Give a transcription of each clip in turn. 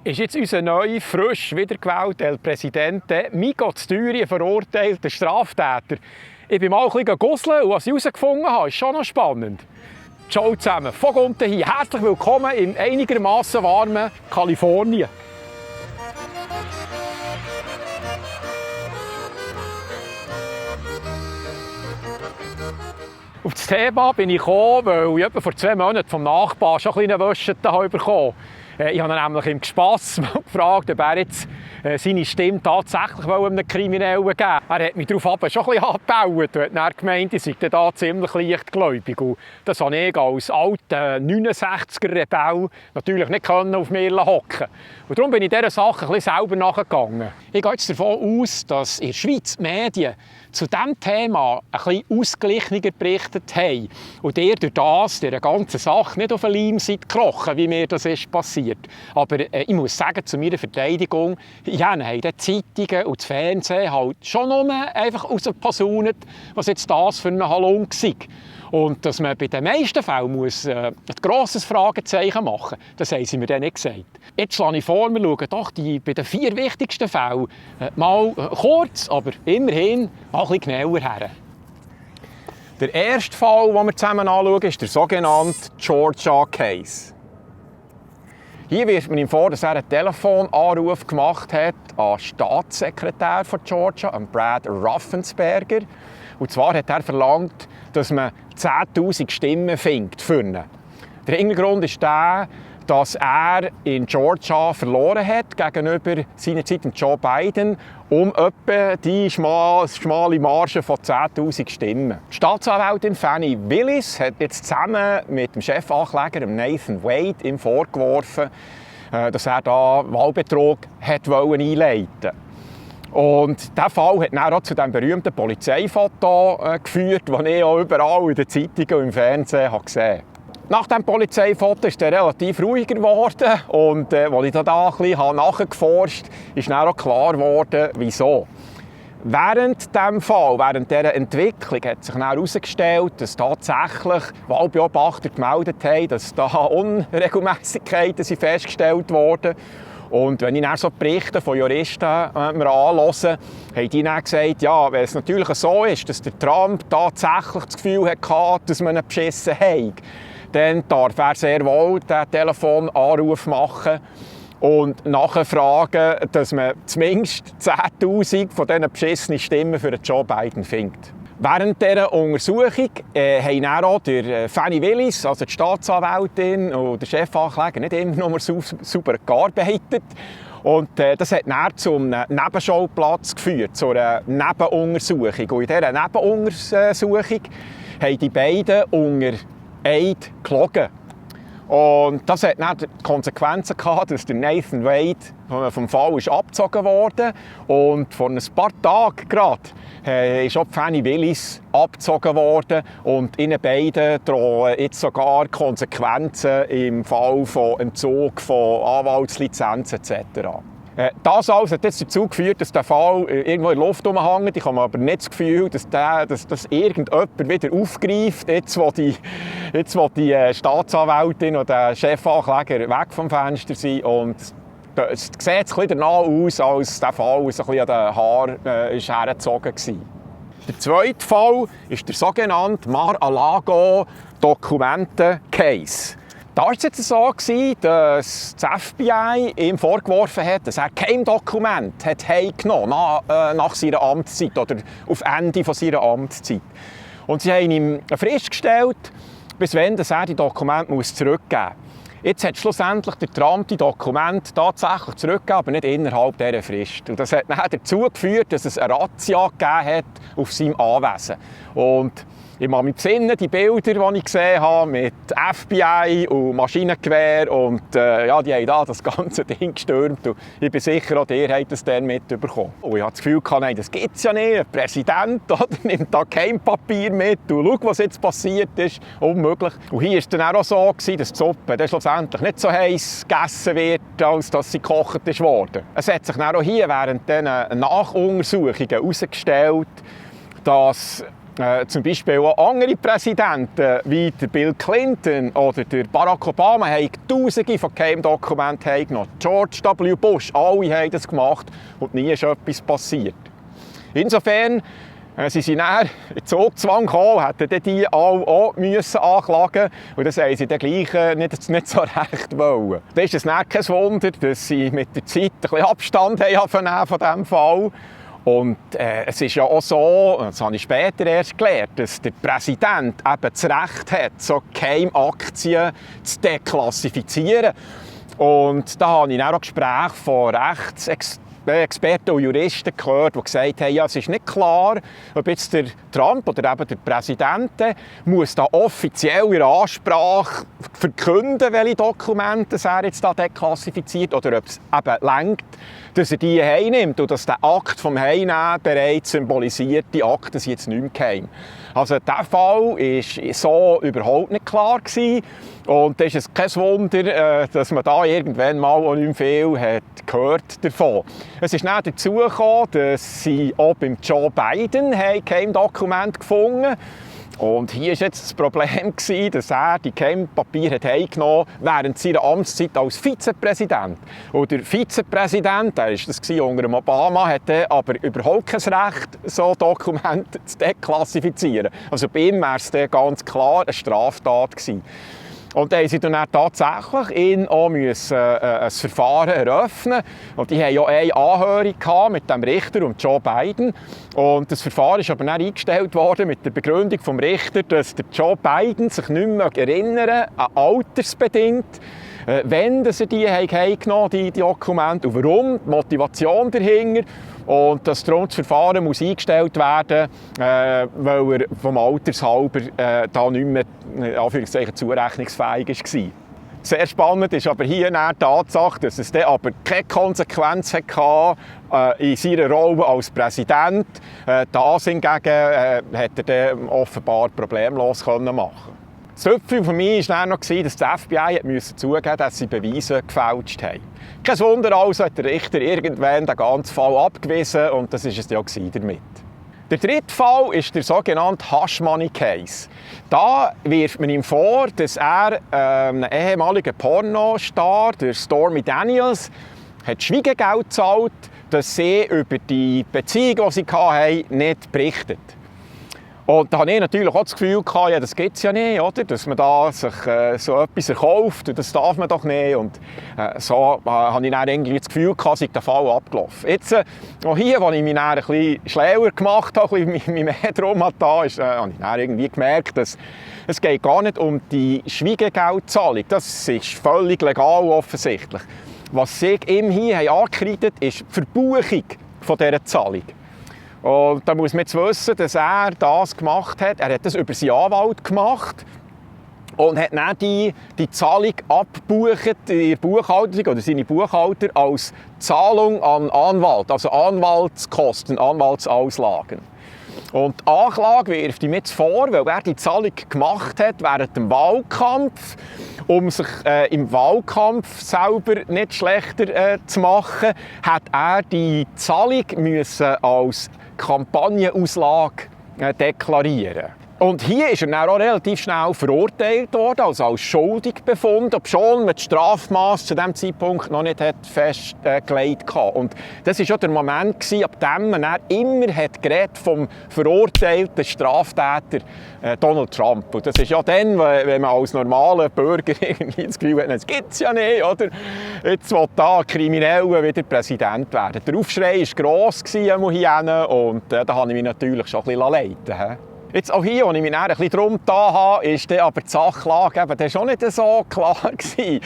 Ist jetzt unser neu, frisch wiedergewählter El Presidente Migo Ztürien verurteilter Straftäter? Ich bin mal ein bisschen gusseln und was ich herausgefunden habe, ist schon noch spannend. Ciao zusammen, von unten hier. Herzlich willkommen in einigermaßen warmen Kalifornien. Auf das Thema bin ich gekommen, weil ich etwa vor 2 Monaten vom Nachbarn schon ein bisschen Wäsche bekommen habe. Ich habe ihn nämlich im Spass gefragt, ob er jetzt seine Stimme tatsächlich einem Kriminellen geben will. Er hat mich darauf schon ein bisschen angebaut und hat dann gemeint, ich sei da ziemlich leichtgläubig. Und das konnte ich als alter 69er-Rebell natürlich nicht auf mir hocken. Und darum bin ich dieser Sache ein bisschen selber nachgegangen. Ich gehe jetzt davon aus, dass in der Schweiz die Medien zu diesem Thema ein bisschen ausgeglichener berichtet haben und ihr durch das, dieser ganzen Sache nicht auf den Leim seid gekrochen, wie mir das ist passiert. Aber ich muss sagen, zu meiner Verteidigung, haben die Zeitungen und das Fernsehen halt schon nur einfach rausgeposaunt, was jetzt das für eine Halung war. Und dass man bei den meisten Fällen ein grosses Fragezeichen machen muss, das haben sie mir dann nicht gesagt. Jetzt schlage ich vor, wir schauen doch bei den 4 wichtigsten Fällen mal kurz, aber immerhin mal ein bisschen genauer her. Der erste Fall, den wir zusammen anschauen, ist der sogenannte Georgia Case. Hier wirft man ihm vor, dass er einen Telefonanruf gemacht hat an den Staatssekretär von Georgia, an Brad Raffensperger. Und zwar hat er verlangt, dass man 10'000 Stimmen findet für ihn. Der Hintergrund ist der, dass er in Georgia verloren hat gegenüber seinerzeit Joe Biden um etwa die schmale Marge von 10'000 Stimmen. Die Staatsanwältin Fani Willis hat jetzt zusammen mit dem Chefankläger Nathan Wade ihm vorgeworfen, dass er da Wahlbetrug einleiten wollte. Und dieser Fall hat dann auch zu diesem berühmten Polizeifoto geführt, das ich auch überall in den Zeitungen und im Fernsehen gesehen habe. Nach diesem Polizeifoto ist er relativ ruhiger geworden und als ich da ein bisschen nachgeforscht habe, ist dann auch klar geworden, wieso. Während diesem Fall, während dieser Entwicklung, hat sich dann herausgestellt, dass tatsächlich Wahlbeobachter gemeldet haben, dass da Unregelmässigkeiten festgestellt wurden. Und wenn ich dann so Berichte von Juristen mir anhöre, haben die dann gesagt, ja, wenn es natürlich so ist, dass der Trump tatsächlich das Gefühl hatte, dass man ihn beschissen hat, dann darf er sehr wohl den Telefonanruf machen und nachfragen, dass man zumindest 10'000 von diesen beschissenen Stimmen für Joe Biden findet. Während dieser Untersuchung haben dann auch der Fani Willis, also die Staatsanwältin und der Chefankläger, nicht immer nur sauber gearbeitet. Und das hat dann zum Nebenschauplatz geführt, zu einer Nebenuntersuchung. Und in dieser Nebenuntersuchung haben die beiden unter Eid gelogen. Und das hat dann die Konsequenzen gehabt, dass der Nathan Wade vom Fall ist abgezogen wurde. Und vor ein paar Tagen gerade ist auch Fani Willis abgezogen worden. Und ihnen beiden drohen jetzt sogar Konsequenzen im Fall von Entzug von Anwaltslizenzen etc. Das alles hat jetzt dazu geführt, dass der Fall irgendwo in der Luft rumhängt. Ich habe aber nicht das Gefühl, dass das irgendjemand wieder aufgreift, jetzt wo die Staatsanwältin und der Chefankläger weg vom Fenster sind. Und es sieht ein bisschen danach aus, als der Fall ein bisschen an den Haaren hergezogen war. Der zweite Fall ist der sogenannte Mar-a-Lago Dokumente-Case. Da war es jetzt so, dass das FBI ihm vorgeworfen hat, dass er kein Dokument heimgenommen hat nach seiner Amtszeit oder auf Ende seiner Amtszeit. Und sie haben ihm eine Frist gestellt, bis wann er die Dokumente zurückgeben muss. Jetzt hat schlussendlich der Trump die Dokumente tatsächlich zurückgegeben, aber nicht innerhalb dieser Frist. Und das hat dann dazu geführt, dass es eine Razzia gegeben hat auf seinem Anwesen. Und ich kann mich besinnen, die Bilder, die ich gesehen habe, mit FBI und Maschinengewehr und ja, die haben da das ganze Ding gestürmt. Und ich bin sicher, auch ihr habt das dann mitbekommen. Und ich habe das Gefühl, nein, das gibt es ja nicht. Ein Präsident nimmt da kein Papier mit und schau, was jetzt passiert ist. Unmöglich. Und hier war es dann auch so, dass die Suppe dann schlussendlich nicht so heiß gegessen wird, als dass sie gekocht wurde. Es hat sich dann auch hier während diesen Nachuntersuchungen herausgestellt, dass zum Beispiel auch andere Präsidenten, wie der Bill Clinton oder der Barack Obama, haben Tausende von Geheimdokumenten genommen. George W. Bush, alle haben das gemacht und nie ist etwas passiert. Insofern, sie sind dann in Zugzwang gekommen, hätten die alle auch anklagen müssen. Und das haben sie dann gleich nicht so recht wollen. Dann ist es nicht kein Wunder, dass sie mit der Zeit ein bisschen Abstand haben von diesem Fall. Und es ist ja auch so, das habe ich später erst gelernt, dass der Präsident eben das Recht hat, so Geheimaktien zu deklassifizieren. Und da habe ich auch Gespräche von Rechtsexperten und Juristen gehört, die gesagt haben, ja, es ist nicht klar, ob jetzt der Trump oder eben der Präsident muss da offiziell in Ansprache verkünden, welche Dokumente er jetzt da deklassifiziert, oder ob es eben reicht, dass er die heimnimmt und dass der Akt vom Heimnehmen bereits symbolisiert, die Akten sind jetzt nicht mehr geheim. Also dieser Fall war so überhaupt nicht klar gewesen. Und da ist es kein Wunder, dass man da irgendwann mal auch nicht viel hat gehört davon. Es ist dann dazu gekommen, dass sie auch beim Joe Biden Geheimdokumente gefunden haben. Und hier war jetzt das Problem, dass er die Geheimpapiere heimgenommen hat während seiner Amtszeit als Vizepräsident. Und der Vizepräsident, der war das unter dem Obama, hatte aber überhaupt kein Recht, so Dokumente zu deklassifizieren. Also bei ihm wäre es ganz klar eine Straftat gewesen. Und dann mussten sie dann tatsächlich ihn auch ein Verfahren eröffnen. Und die hatten ja eine Anhörung mit dem Richter und Joe Biden. Und das Verfahren ist aber dann eingestellt worden mit der Begründung vom Richter, dass der Joe Biden sich nicht mehr erinnern kann, altersbedingt, wenn er die heimgenommen die Dokumente, und warum, die Motivation dahinter. Und dass darum das Verfahren muss eingestellt werden muss, weil er vom Altershalber da nicht mehr zurechnungsfähig war. Sehr spannend ist aber hier die Tatsache, dass es dann aber keine Konsequenz hatte in seiner Rolle als Präsident. Das hingegen hat er dann offenbar problemlos machen. Das Hüpfchen für mich war dann noch, dass das FBI zugeben musste, dass sie Beweise gefälscht haben. Kein Wunder also, hat der Richter irgendwann den ganzen Fall abgewiesen und das war es ja damit. Der dritte Fall ist der sogenannte Hush Money Case. Da wirft man ihm vor, dass er einen ehemaligen Pornostar, der Stormy Daniels, hat Schweigegeld gezahlt, dass sie über die Beziehung, die sie hatten, nicht berichtet. Und da hatte ich natürlich auch das Gefühl, ja, das gibt es ja nicht, oder? Dass man da sich so etwas erkauft, und das darf man doch nicht. Und so habe ich dann irgendwie das Gefühl, sei der Fall abgelaufen. Jetzt, auch hier, als ich mich dann ein bisschen schlauer gemacht habe, ein bisschen mehr drum habe ich dann irgendwie gemerkt, dass es geht gar nicht um die Schweigegeldzahlung. Das ist völlig legal offensichtlich. Was sie ihm hier angekreidet haben, ist die Verbuchung von dieser Zahlung. Und da muss man jetzt wissen, dass er das gemacht hat. Er hat das über seinen Anwalt gemacht und hat dann die Zahlung abgebucht in der Buchhaltung oder seine Buchhalter als Zahlung an Anwalt, also Anwaltskosten, Anwaltsauslagen. Und die Anklage wirft ihm jetzt vor, weil er die Zahlung gemacht hat während dem Wahlkampf, um sich im Wahlkampf selber nicht schlechter zu machen, hat er die Zahlung müssen als Kampagnenauslage deklarieren. Und hier ist er dann auch relativ schnell verurteilt worden, also als schuldig befunden, obwohl man das Strafmaß zu diesem Zeitpunkt noch nicht festgelegt hatte. Und das war auch der Moment, ab dem man dann immer vom verurteilten Straftäter Donald Trump. Und das ist ja dann, wenn man als normaler Bürger irgendwie das Gefühl hat, das gibt es ja nicht, oder? Jetzt will da ein Krimineller wieder Präsident werden. Der Aufschrei war gross hier und da habe ich mich natürlich schon ein bisschen leiten. Jetzt auch hier, als ich mich dann ein bisschen drum getan habe, ist dann aber die Sachlage eben schon nicht so klar gewesen.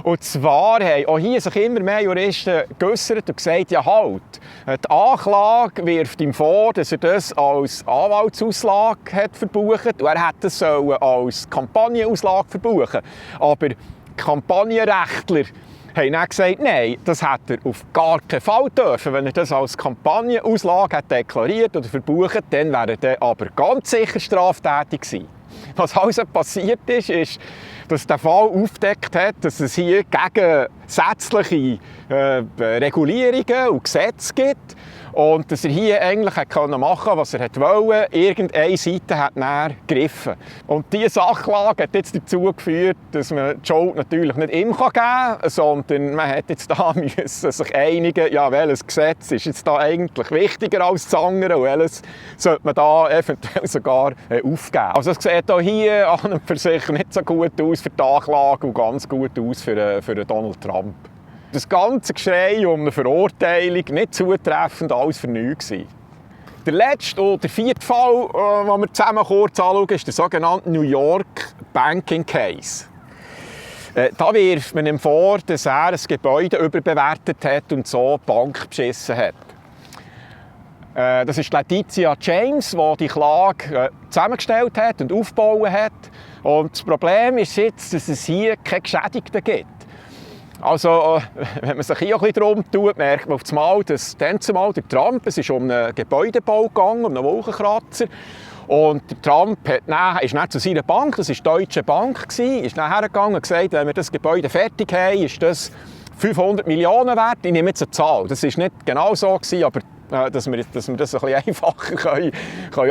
Und zwar haben auch hier sich immer mehr Juristen geäussert und gesagt, ja halt, die Anklage wirft ihm vor, dass er das als Anwaltsauslage hat verbucht und er hätte das als Kampagnenauslage verbuchen. Aber Kampagnenrechtler haben dann gesagt, nein, das hätte er auf gar keinen Fall dürfen. Wenn er das als Kampagnenauslage hat deklariert oder verbucht, dann wäre er aber ganz sicher straftätig gewesen. Was also passiert ist, dass der Fall aufgedeckt hat, dass es hier gegen grundsätzliche Regulierungen und Gesetze gibt. Und dass er hier eigentlich machen konnte, was er wollte. Irgendeine Seite hat dann gegriffen. Und diese Sachlage hat jetzt dazu geführt, dass man die Schuld natürlich nicht ihm geben kann, sondern man hat jetzt da müssen sich einigen, ja, welches Gesetz ist jetzt da eigentlich wichtiger als das andere und welches sollte man da eventuell sogar aufgeben. Also es sieht auch hier an und für sich nicht so gut aus für die Anklage und ganz gut aus für Donald Trump. Das ganze Geschrei um eine Verurteilung nicht zutreffend, alles für nichts gewesen. Der letzte und der vierte Fall, den wir zusammen kurz anschauen, ist der sogenannte New York Banking Case. Da wirft man ihm vor, dass er ein Gebäude überbewertet hat und so die Bank beschissen hat. Das ist Letitia James, die die Klage zusammengestellt hat und aufgebaut hat. Und das Problem ist jetzt, dass es hier keine Geschädigten gibt. Also, wenn man sich hier ein bisschen darum tut, merkt man auf einmal, dass der Trump, es ist um einen Gebäudebau gegangen, um einen Wolkenkratzer. Und der Trump ist dann zu seiner Bank, das war die Deutsche Bank, ist dann hergegangen und gesagt, wenn wir das Gebäude fertig haben, ist das 500 Millionen wert. Ich nehme jetzt eine Zahl. Das war nicht genau so, aber dass wir das ein bisschen einfacher können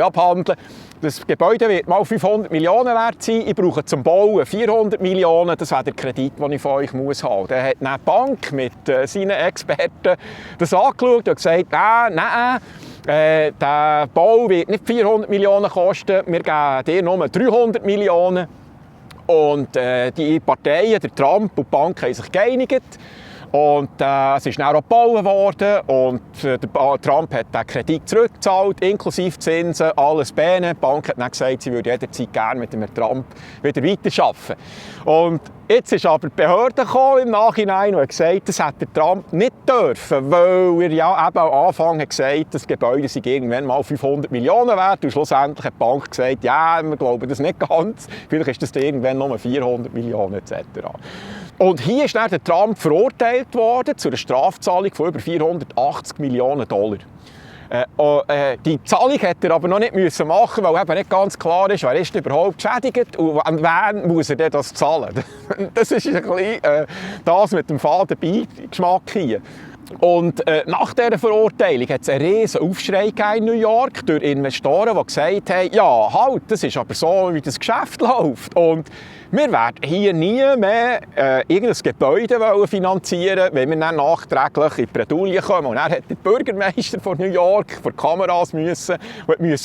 abhandeln können. Das Gebäude wird mal 500 Millionen wert sein. Ich brauche zum Bauen 400 Millionen. Das wäre der Kredit, den ich von euch haben muss. Dann hat die Bank mit seinen Experten das angeschaut und gesagt, nein, der Bau wird nicht 400 Millionen kosten. Wir geben dir nur 300 Millionen. Und die Parteien, der Trump und die Bank, haben sich geeinigt. Und es ist dann auch gebaut worden und der Trump hat den Kredit zurückgezahlt, inklusive Zinsen, alles Bene. Die Bank hat dann gesagt, sie würde jederzeit gerne mit dem Trump wieder weiterarbeiten. Und jetzt ist aber die Behörde gekommen im Nachhinein und hat gesagt, das hätte der Trump nicht dürfen, weil er ja eben am Anfang hat gesagt, das Gebäude sei irgendwann mal 500 Millionen wert. Und schlussendlich hat die Bank gesagt, ja, wir glauben das nicht ganz, vielleicht ist das irgendwann nur 400 Millionen etc. Und hier ist dann der Trump verurteilt worden zu einer Strafzahlung von über 480 Millionen $. Die Zahlung hätte er aber noch nicht machen, weil eben nicht ganz klar ist, wer ist überhaupt geschädigt und an wen muss er denn das zahlen. Das ist ein bisschen das mit dem faden Beigeschmack hier. Und nach dieser Verurteilung hat es einen riesen Aufschrei in New York durch Investoren, die gesagt haben, ja, halt, das ist aber so, wie das Geschäft läuft. Und wir werden hier nie mehr irgendein Gebäude finanzieren, wenn wir dann nachträglich in die Bredouille kommen. Und dann hat der Bürgermeister von New York vor die Kameras müssen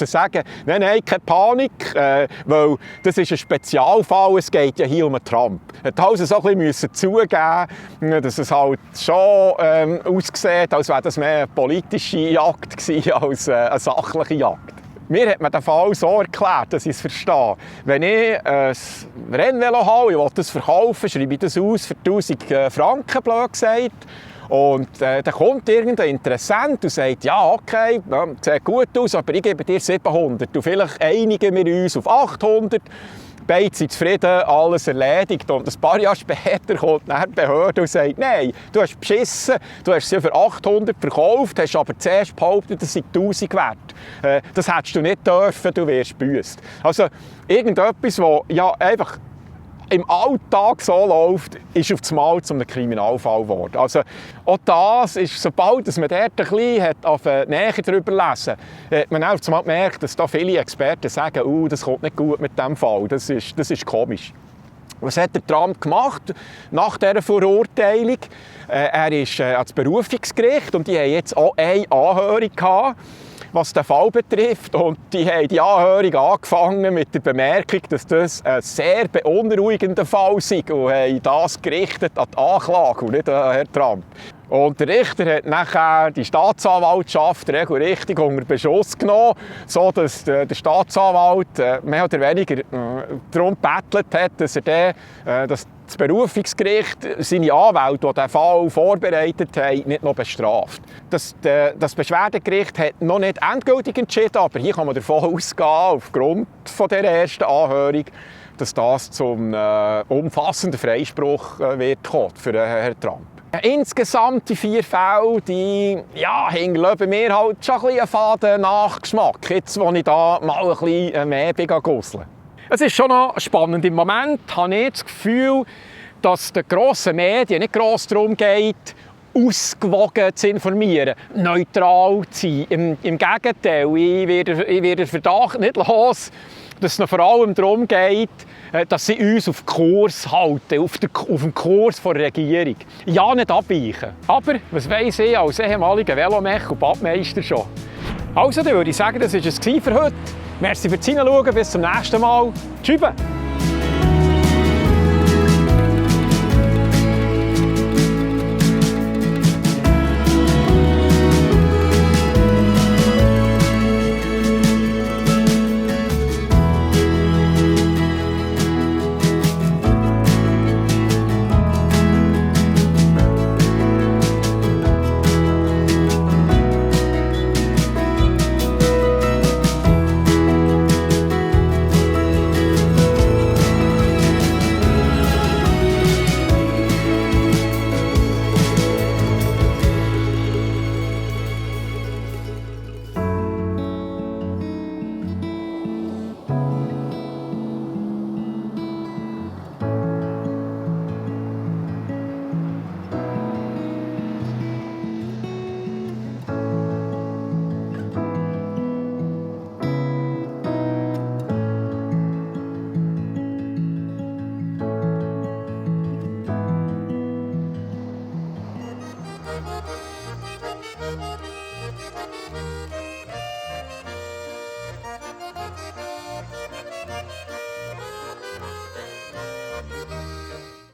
sagen, nein, keine Panik, weil das ist ein Spezialfall, es geht ja hier um einen Trump. Er hat also so ein bisschen zugeben, dass es halt schon aussieht, als wäre das mehr eine politische Jagd gewesen als eine sachliche Jagd. Mir hat man den Fall so erklärt, dass ich es verstehe. Wenn ich ein Rennvelo habe, ich will das verkaufen, schreibe ich das aus für 1000 Franken, blöd gesagt. Und dann kommt irgendein Interessent und sagt, ja, okay, sieht gut aus, aber ich gebe dir 700. Und vielleicht einigen wir uns auf 800. Beide sind zufrieden, alles erledigt. Und ein paar Jahre später kommt dann die Behörde und sagt, nein, du hast beschissen, du hast sie für 800 verkauft, hast aber zuerst behauptet, das sei 1000 wert. Das hättest du nicht dürfen, du wirst gebüsst. Also irgendetwas, das ja einfach im Alltag so läuft, ist auf einmal zu einem Kriminalfall geworden. Also auch das ist, sobald man dort ein bisschen näher darüber lesen hat man auf einmal gemerkt, dass da viele Experten sagen, das kommt nicht gut mit diesem Fall, das ist komisch. Was hat der Trump gemacht nach dieser Verurteilung? Er ist ans Berufungsgericht und die haben jetzt auch eine Anhörung gehabt, was den Fall betrifft. Und die haben die Anhörung angefangen mit der Bemerkung, dass das ein sehr beunruhigender Fall sei und haben das gerichtet an die Anklage und nicht an Herrn Trump. Und der Richter hat nachher die Staatsanwaltschaft regelrecht unter Beschuss genommen, sodass der Staatsanwalt mehr oder weniger darum gebettelt hat, dass er das Berufungsgericht seine Anwälte, die diesen Fall vorbereitet haben, nicht noch bestraft. Das Beschwerdegericht hat noch nicht endgültig entschieden, aber hier kann man davon ausgehen, aufgrund von der ersten Anhörung, dass das zum umfassenden Freispruch wird kommen für Herrn Trump. Insgesamt die 4 Fälle, die hinterlassen mir halt schon ein bisschen einen faden Nachgeschmack, jetzt wo ich da mal ein bisschen mehr gusseln. Es ist schon noch spannend. Im Moment habe ich das Gefühl, dass den grossen Medien nicht gross darum geht, ausgewogen zu informieren, neutral zu sein. Im Gegenteil, ich werde den Verdacht nicht los, dass es noch vor allem darum geht, dass sie uns auf Kurs halten, auf dem Kurs der Regierung. Ja, nicht abweichen. Aber was weiss ich als ehemaliger Velomech und Badmeister schon? Also, dann würde ich sagen, das war es für heute. Merci fürs Hineinschauen. Bis zum nächsten Mal. Tschüss.